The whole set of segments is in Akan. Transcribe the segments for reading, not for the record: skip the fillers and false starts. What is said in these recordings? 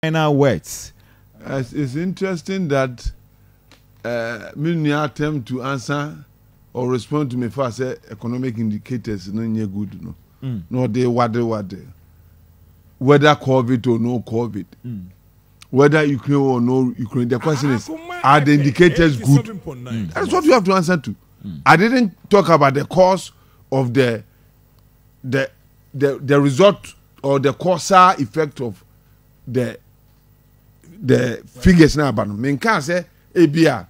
final words. It's interesting that many attempt to answer or respond to me for say economic indicators no good no. No they what whether COVID or no COVID. Whether Ukraine or no Ukraine, the question is, are the indicators good? That's what you have to answer to. I didn't talk about the cause of the result or the causal effect of the figures now. But me can say ABR,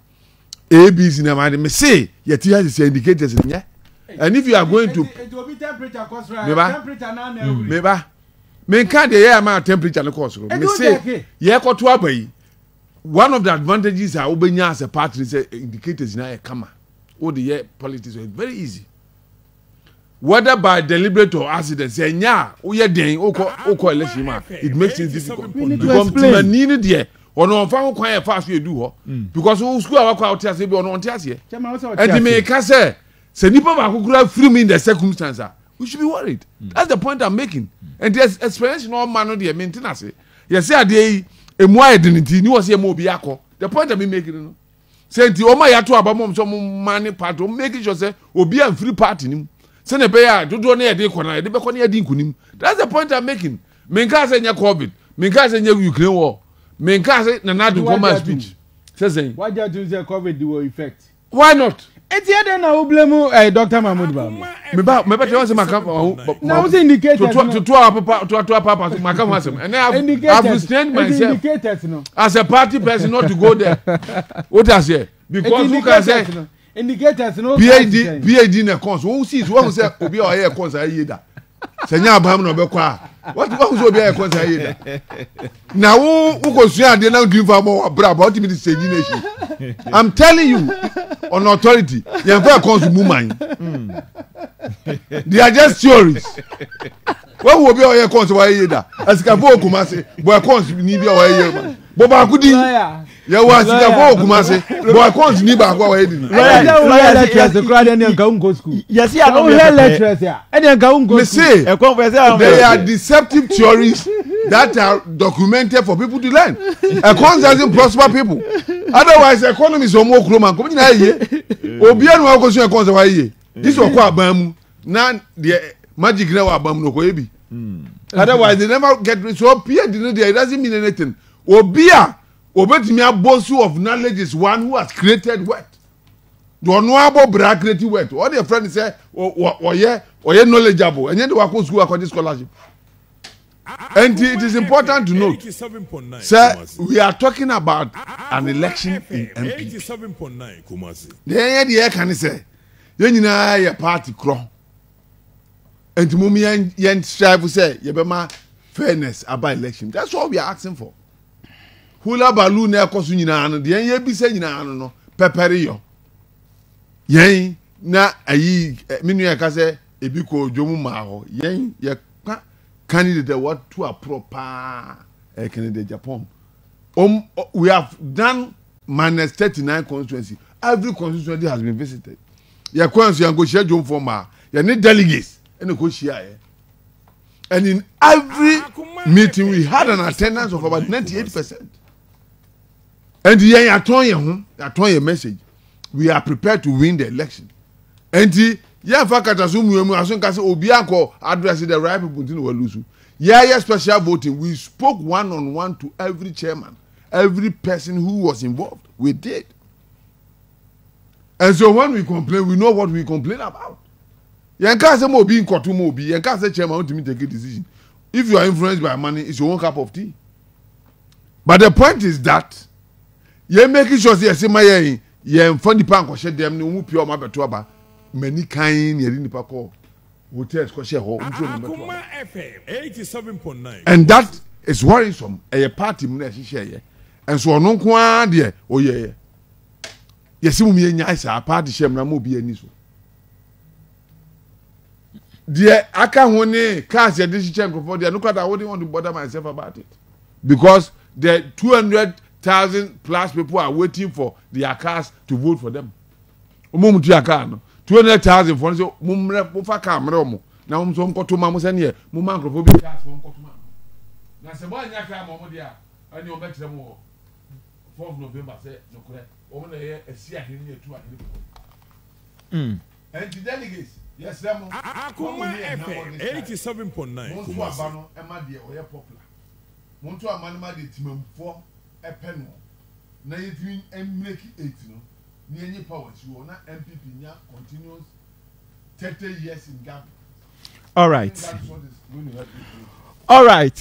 ABC na me say yet has the indicators in yeah. And if you are going to it will be temperature cause right. Temperature now maybe. Men can't the my temperature the course. Me say yeah ko to abai. One of the advantages are obenya as a party is indicators na kama. All the year politics is very easy. Whether by deliberate or accident, say nya we den oko election ma it makes it difficult. Because to need there or no fan kwan fast we do ho because school awakwa out here say be on here. And me can say nipa ba kukura free me in the circumstance. We should be worried. That's the point I'm making. And there's explanation all man the maintenance. You say ade emu identity ni was here mo bi akọ. The point I'm making no. Say nti o ma ya to abamom so money part o make sure say obi am free party nim. Say ne be ya dodo na ye de kọ na ye de be kọ na ye di nkunim. That's the point I'm making. Me nka say nya COVID, me nka say nya Ukraine war. Me nka say na na do come speech. Say why do you say COVID do effect? Why not? Etiede na wo blame Dr Mahmoud Bawumia. Me ba tell say makam na wo indicators to papa makam asem and I've restrained myself indicators no as a party person not to go there. What I say because who can say indicators no PhD na cons who see who say obi o here cons ayi da senya abam no be kwa what who obi here cons ayi da na who go sua ade na give am bra about me say nation. I'm telling you on authority you have cons woman. They are just theories. What will be our cons why da as ka bo kuma say boy cons ni bi o here man bo ba kudi ya wa si ka bo kuma say boy cons ni ba kwa wa here lawyer lecturers the crowd and go go school. Yes, yeah, no lecturers yeah and go go school. They are deceptive theories that are documented for people to learn. Cons doesn't prosper people. Otherwise economy is more kroma ko na ye obi anu akoso cons wa ye this was kwa abamu na the magic na wa abamu no ko ebi. Otherwise they never get so peer it doesn't mean anything. Obia obetimi abosu of knowledge is one who has created what. Do no abo bra creative what. All your friends say oye knowledgeable and then they go school according scholarship. And it is important to note, sir, we are talking about an election in MP. 87.9 then the can say, you know, your party crow. And to mumi yen strive to say, yebema fairness about election. That's what we are asking for. Hula balloon na kosu nyina ano, the yen bi say nyina ano no, pepere yo. Yen na ayi minu ya ka say ebi ko dwomu ma ho. Yen ye candidate what to a proper candidate Japan. We have done minus 39 constituency. Every constituency has been visited. Your constituency go share John Forma. You need delegates and go share. And in every meeting we had an attendance of about 98%. And yeah, I told you message. We are prepared to win the election. And yeah, fakata sumu asun kase obiako address the right people to lose. Yeah, special voting. We spoke one-on-one to every chairman, every person who was involved. We did. And so when we complain, we know what we complain about. You can't say more being got to more be. You can't say chairman want to take a decision. If you are influenced by money, it's your own cup of tea. But the point is that you making sure you say my you funny pan ko share them no pure ma beto aba. Many kind yeri nipa call hotels ko share ho Akoma FM 87.9 and that is worrisome a party mu na share ye and so no kwa de oye yesi mu me nya isa party share na mo bi ani so de aka ho ne cars ye de share for there no kwata I wouldn't want to bother myself about it because the 200,000 plus people are waiting for their cars to vote for them omo tu aka no 200,000 for so mumre fa camera mo na so nkoto ma mo se ne mo man krofo bi gas mo nkoto ma na se bo anya ka mo dia And you met them all 4th November, say, no correct. Over there, a sea here to a and the delegates, yes, Akoma FM 87.9. Montu Abano, Emma dear, we are popular. Montu Amanama de Timum for a penal. Na yetwin make 8 no na any powers you na MPP nya continuous 30 years in Gambia. All right. All right.